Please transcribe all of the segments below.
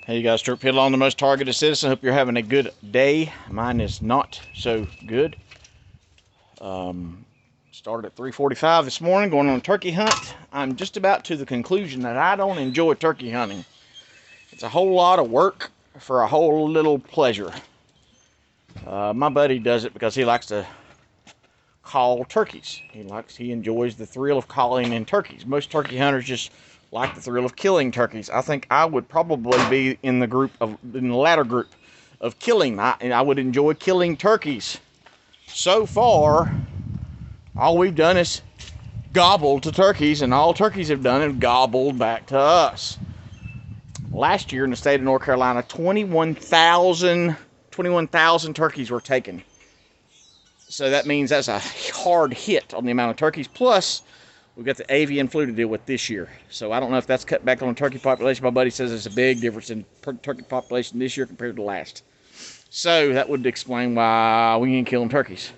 Hey, you guys, Stuart Piddle on the Most Targeted Citizen. Hope you're having a good day. Mine is not so good. Started at 3:45 this morning, going on a turkey hunt. I'm just about to the conclusion that I don't enjoy turkey hunting. It's a whole lot of work for a whole little pleasure. My buddy does it because he likes to call turkeys. He enjoys the thrill of calling in turkeys. Most turkey hunters just like the thrill of killing turkeys. I think I would probably be in the latter group of killing. I would enjoy killing turkeys. So far, all we've done is gobbled to turkeys, and all turkeys have done is gobbled back to us. Last year in the state of North Carolina, 21,000 turkeys were taken. So that means that's a hard hit on the amount of turkeys. Plus, we've got the avian flu to deal with this year. So I don't know if that's cut back on the turkey population. My buddy says there's a big difference in turkey population this year compared to last. So that would explain why we ain't killing turkeys.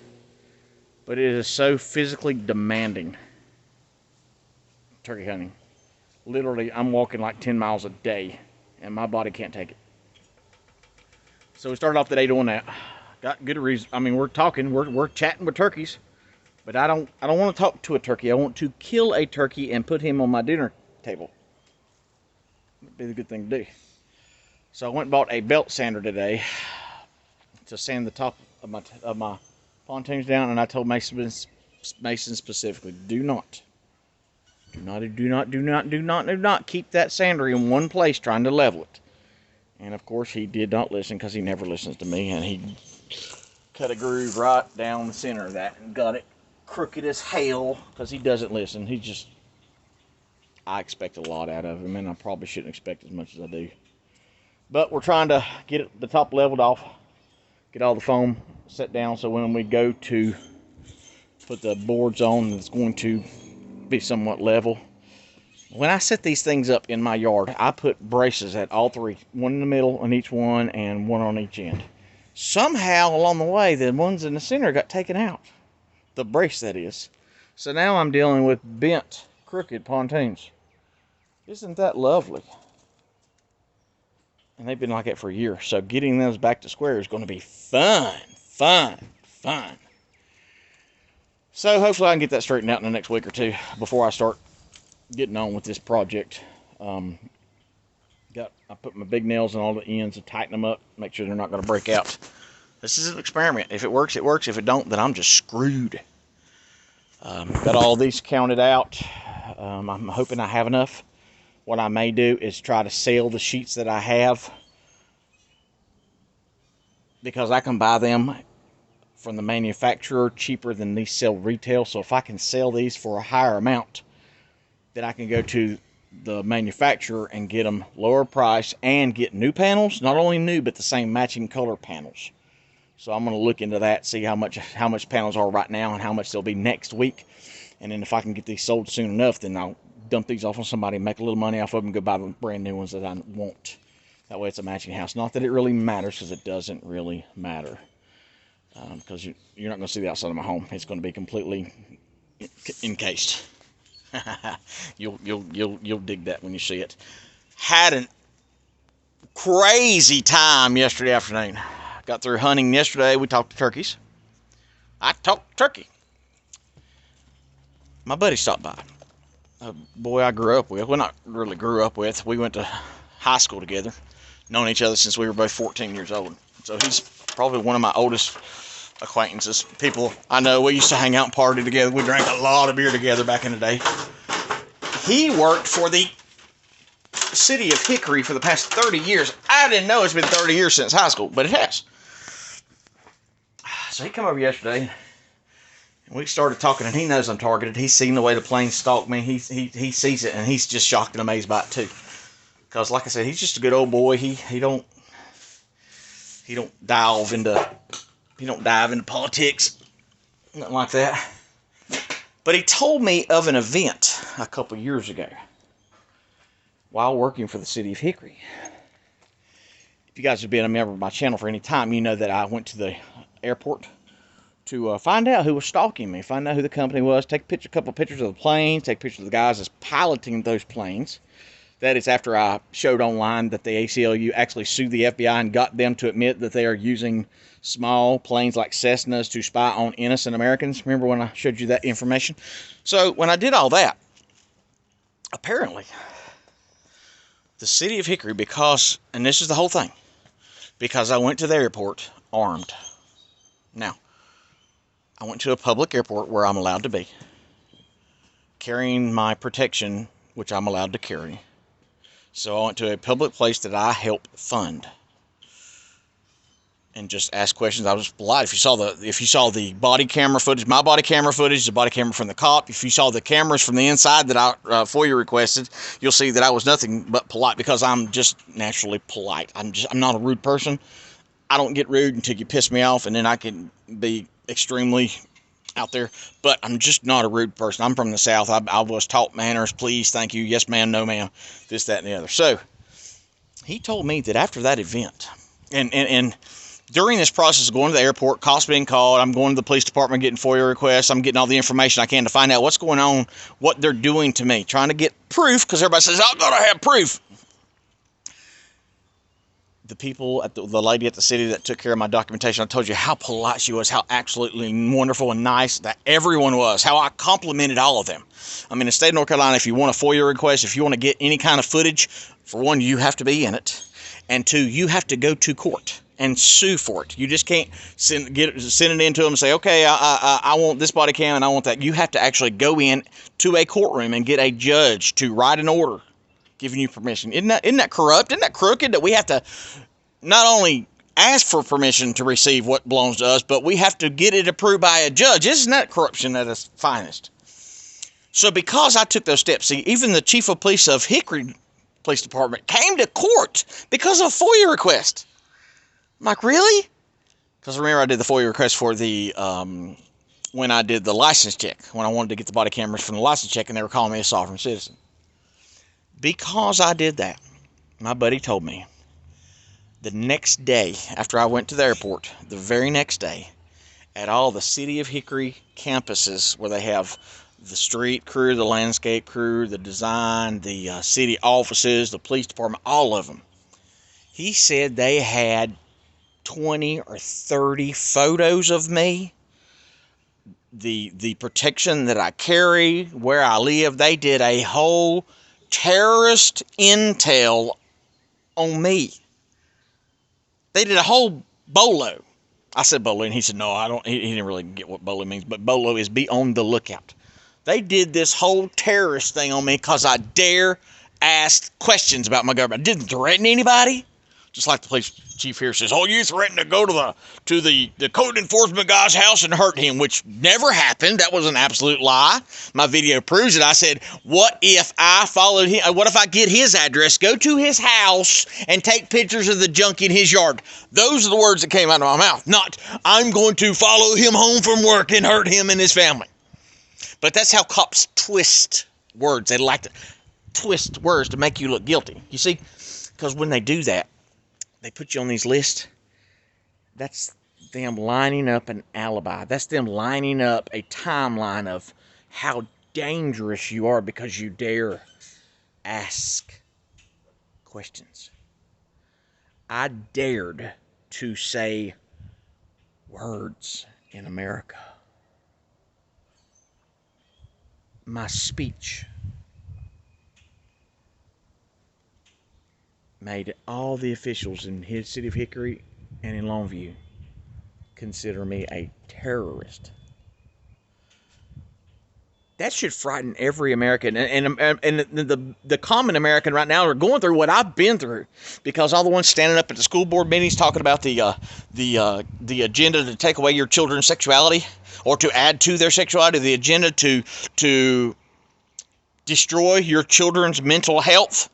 But it is so physically demanding, turkey hunting. Literally, I'm walking like 10 miles a day, and my body can't take it. So we started off the day doing that. Got good reason. I mean, we're talking, we're chatting with turkeys. But I don't want to talk to a turkey. I want to kill a turkey and put him on my dinner table. That'd be the good thing to do. So I went and bought a belt sander today to sand the top of my pontoons down, and I told Mason specifically, do not keep that sander in one place trying to level it. And of course he did not listen, because he never listens to me, and he cut a groove right down the center of that and got it crooked as hell, because he doesn't listen. I expect a lot out of him, and I probably shouldn't expect as much as I do. But we're trying to get the top leveled off, get all the foam set down, so when we go to put the boards on, it's going to be somewhat level. When I set these things up in my yard, I put braces at all three, one in the middle on each one and one on each end. Somehow along the way, the ones in the center got taken out. The brace, that is. So now I'm dealing with bent, crooked pontoons. Isn't that lovely? And they've been like that for a year. So getting those back to square is going to be fun. So hopefully I can get that straightened out in the next week or two before I start getting on with this project. I put my big nails in all the ends and tighten them up, make sure they're not going to break out. This is an experiment. If it works, it works. If it don't, then I'm just screwed. Got all these counted out. I'm hoping I have enough. What I may do is try to sell the sheets that I have, because I can buy them from the manufacturer cheaper than these sell retail. So if I can sell these for a higher amount, then I can go to the manufacturer and get them lower price and get new panels. Not only new, but the same matching color panels. So I'm going to look into that, see how much panels are right now and how much they'll be next week. And then if I can get these sold soon enough, then I'll dump these off on somebody, make a little money off of them, and go buy the brand new ones that I want. That way it's a matching house. Not that it really matters, because it doesn't really matter. Because you're not going to see the outside of my home. It's going to be completely encased. You'll dig that when you see it. Had a crazy time yesterday afternoon. Got through hunting yesterday. We talked to turkeys. I talked turkey. My buddy stopped by. A boy I grew up with. Well, not really grew up with. We went to high school together. Known each other since we were both 14 years old. So he's probably one of my oldest acquaintances. People I know. We used to hang out and party together. We drank a lot of beer together back in the day. He worked for the city of Hickory for the past 30 years. I didn't know it's been 30 years since high school, but it has. So he come over yesterday, and we started talking, and he knows I'm targeted. He's seen the way the plane stalked me. He sees it, and he's just shocked and amazed by it too. Because, like I said, he's just a good old boy. He don't dive into politics, nothing like that. But he told me of an event a couple years ago while working for the city of Hickory. If you guys have been a member of my channel for any time, you know that I went to the airport to find out who was stalking me, find out who the company was, take a couple pictures of the planes, take pictures of the guys that's piloting those planes. That is after I showed online that the ACLU actually sued the FBI and got them to admit that they are using small planes like Cessnas to spy on innocent Americans. Remember when I showed you that information? So when I did all that, apparently the city of Hickory, because, and this is the whole thing, because I went to the airport armed. Now, I went to a public airport where I'm allowed to be, carrying my protection, which I'm allowed to carry. So I went to a public place that I help fund, and just asked questions. I was polite. If you saw the body camera footage, my body camera footage, the body camera from the cop, if you saw the cameras from the inside that I FOIA requested, you'll see that I was nothing but polite, because I'm just naturally polite. I'm not a rude person. I don't get rude until you piss me off, and then I can be extremely out there, but I'm just not a rude person. I'm from the South. I was taught manners, please, thank you, yes ma'am, no ma'am, this, that, and the other. So he told me that after that event, and during this process of going to the airport, cops being called, I'm going to the police department getting FOIA requests, I'm getting all the information I can to find out what's going on, what they're doing to me, trying to get proof, because everybody says, I'm going to have proof. The people, the lady at the city that took care of my documentation, I told you how polite she was, how absolutely wonderful and nice that everyone was, how I complimented all of them. I mean, in the state of North Carolina, if you want a FOIA request, if you want to get any kind of footage, for one, you have to be in it, and two, you have to go to court and sue for it. You just can't send it in to them and say, okay, I want this body cam and I want that. You have to actually go in to a courtroom and get a judge to write an order giving you permission. Isn't that corrupt? Isn't that crooked that we have to not only ask for permission to receive what belongs to us, but we have to get it approved by a judge? Isn't that corruption at its finest? So because I took those steps, see, even the chief of police of Hickory Police Department came to court because of a FOIA request. I'm like, really? Because remember, I did the FOIA request for the, when I did the license check, when I wanted to get the body cameras from the license check, and they were calling me a sovereign citizen. Because I did that, my buddy told me, the next day, after I went to the airport, the very next day, at all the City of Hickory campuses where they have the street crew, the landscape crew, the design, the city offices, the police department, all of them, he said they had 20 or 30 photos of me, the protection that I carry, where I live. They did a whole terrorist intel on me. They did a whole BOLO. I said BOLO, and he said, no, I don't. He didn't really get what BOLO means, but BOLO is be on the lookout. They did this whole terrorist thing on me because I dare ask questions about my government. I didn't threaten anybody. Just like the police chief here says, oh, you threatened to go to the code enforcement guy's house and hurt him, which never happened. That was an absolute lie. My video proves it. I said, what if I followed him? What if I get his address, go to his house, and take pictures of the junk in his yard? Those are the words that came out of my mouth. Not, I'm going to follow him home from work and hurt him and his family. But that's how cops twist words. They like to twist words to make you look guilty. You see, because when they do that, they put you on these lists. That's them lining up an alibi. That's them lining up a timeline of how dangerous you are because you dare ask questions. I dared to say words in America. My speech made all the officials in his city of Hickory and in Longview consider me a terrorist. That should frighten every American, and the common American right now are going through what I've been through, because all the ones standing up at the school board meetings talking about the agenda to take away your children's sexuality or to add to their sexuality, the agenda to destroy your children's mental health.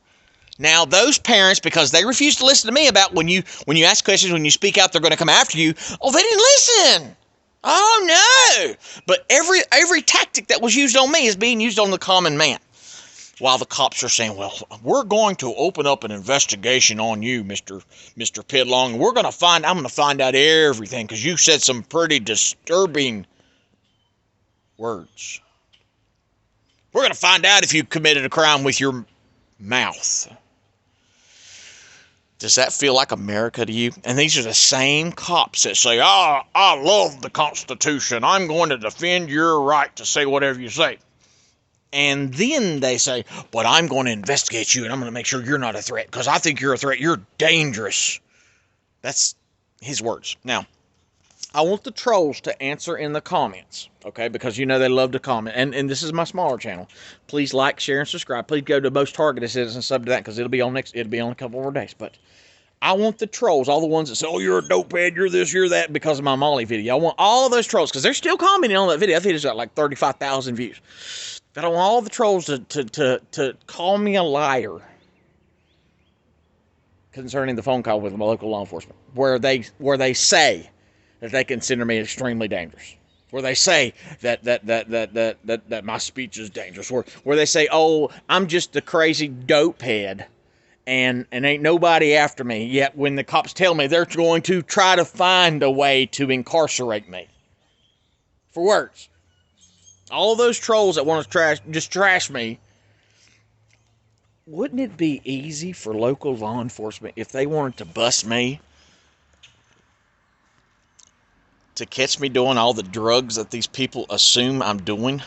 Now, those parents, because they refuse to listen to me about when you ask questions, when you speak out, they're going to come after you. Oh, they didn't listen. Oh, no. But every tactic that was used on me is being used on the common man. While the cops are saying, well, we're going to open up an investigation on you, Mr. Pidlong, and I'm going to find out everything because you said some pretty disturbing words. We're going to find out if you committed a crime with your mouth. Does that feel like America to you? And these are the same cops that say, I love the Constitution. I'm going to defend your right to say whatever you say. And then they say, but I'm going to investigate you and I'm going to make sure you're not a threat because I think you're a threat. You're dangerous. That's his words. Now, I want the trolls to answer in the comments, okay? Because you know they love to comment. And this is my smaller channel. Please like, share, and subscribe. Please go to Most Targeted Citizen, sub to that because it'll be on a couple more days. But I want the trolls, all the ones that say, oh, you're a dopehead, you're this, you're that, because of my Molly video. I want all those trolls, because they're still commenting on that video. That video's got like 35,000 views. But I want all the trolls to call me a liar concerning the phone call with my local law enforcement, where they say that they consider me extremely dangerous, where they say that my speech is dangerous, where they say, oh, I'm just a crazy dope head. And ain't nobody after me, yet when the cops tell me they're going to try to find a way to incarcerate me. For words. All those trolls that want to trash me, wouldn't it be easy for local law enforcement if they wanted to bust me, to catch me doing all the drugs that these people assume I'm doing?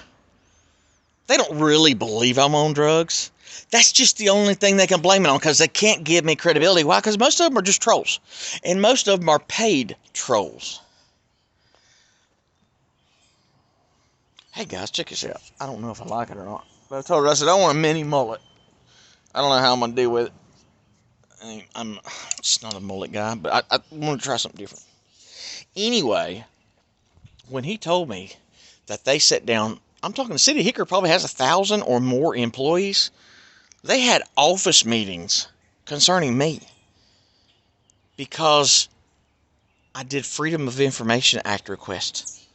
They don't really believe I'm on drugs. That's just the only thing they can blame it on, because they can't give me credibility. Why? Because most of them are just trolls. And most of them are paid trolls. Hey guys, check this out. I don't know if I like it or not. But I told her, I said, I want a mini mullet. I don't know how I'm going to deal with it. I'm just not a mullet guy, but I want to try something different. Anyway, when he told me that they sat down, I'm talking the city of Hickory probably has 1,000 or more employees. They had office meetings concerning me because I did Freedom of Information Act requests,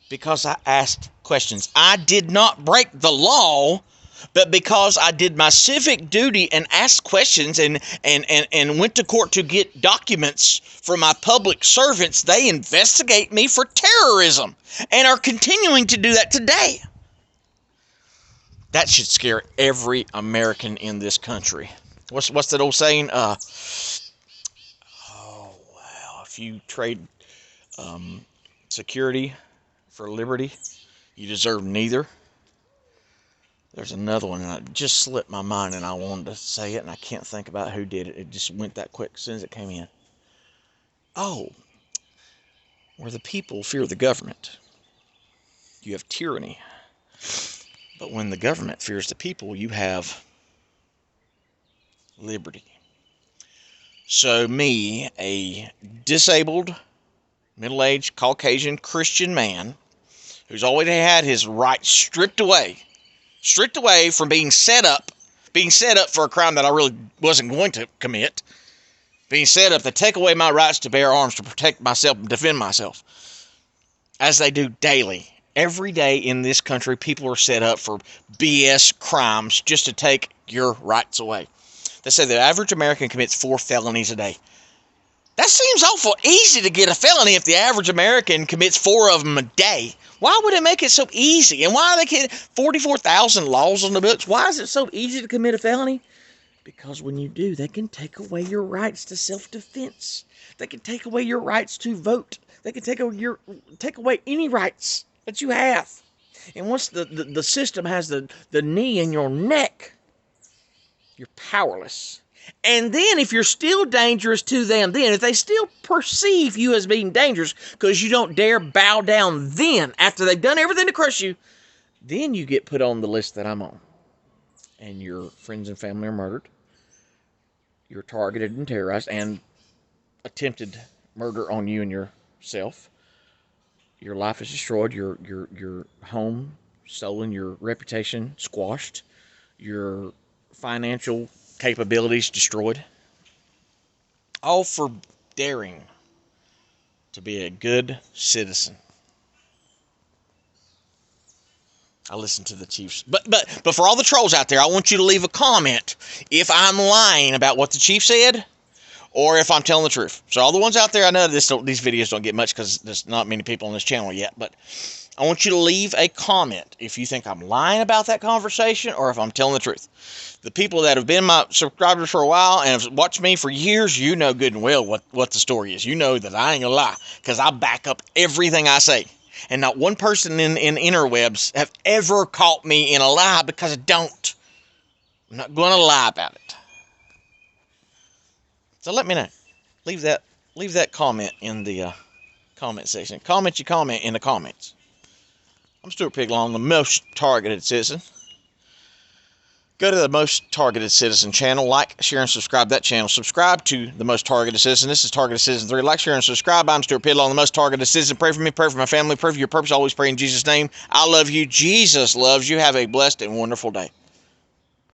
because I asked questions. I did not break the law, but because I did my civic duty and asked questions and went to court to get documents from my public servants, they investigate me for terrorism and are continuing to do that today. That should scare every American in this country. What's that old saying? If you trade security for liberty, you deserve neither. There's another one, and it just slipped my mind, and I wanted to say it, and I can't think about who did it. It just went that quick as soon as it came in. Oh, where the people fear the government, you have tyranny. But when the government fears the people, you have liberty. So me, a disabled, middle-aged, Caucasian Christian man, who's already had his rights stripped away from being set up for a crime that I really wasn't going to commit, being set up to take away my rights to bear arms to protect myself and defend myself, as they do daily. Every day in this country, people are set up for BS crimes just to take your rights away. They say the average American commits 4 felonies a day. That seems awful easy to get a felony if the average American commits 4 of them a day. Why would it make it so easy? And why are they getting 44,000 laws on the books? Why is it so easy to commit a felony? Because when you do, they can take away your rights to self-defense. They can take away your rights to vote. They can take away any rights that you have. And once the system has the knee in your neck, you're powerless. And then if you're still dangerous to them, then if they still perceive you as being dangerous because you don't dare bow down, then after they've done everything to crush you, then you get put on the list that I'm on. And your friends and family are murdered. You're targeted and terrorized, and attempted murder on you and yourself. Your life is destroyed, your home stolen, your reputation squashed, your financial capabilities destroyed. All for daring to be a good citizen. I listen to the chiefs. But for all the trolls out there, I want you to leave a comment if I'm lying about what the chief said, or if I'm telling the truth. So all the ones out there, I know these videos don't get much because there's not many people on this channel yet, but I want you to leave a comment if you think I'm lying about that conversation or if I'm telling the truth. The people that have been my subscribers for a while and have watched me for years, you know good and well what the story is. You know that I ain't gonna lie, because I back up everything I say. And not one person in interwebs have ever caught me in a lie, because I don't. I'm not going to lie about it. So let me know. Leave that comment in the comment section. Comment your comment in the comments. I'm Stuart Piglong, the Most Targeted Citizen. Go to the Most Targeted Citizen channel. Like, share, and subscribe to that channel. Subscribe to the Most Targeted Citizen. This is Targeted Citizen 3. Like, share, and subscribe. I'm Stuart Piglong, the Most Targeted Citizen. Pray for me. Pray for my family. Pray for your purpose. Always pray in Jesus' name. I love you. Jesus loves you. Have a blessed and wonderful day.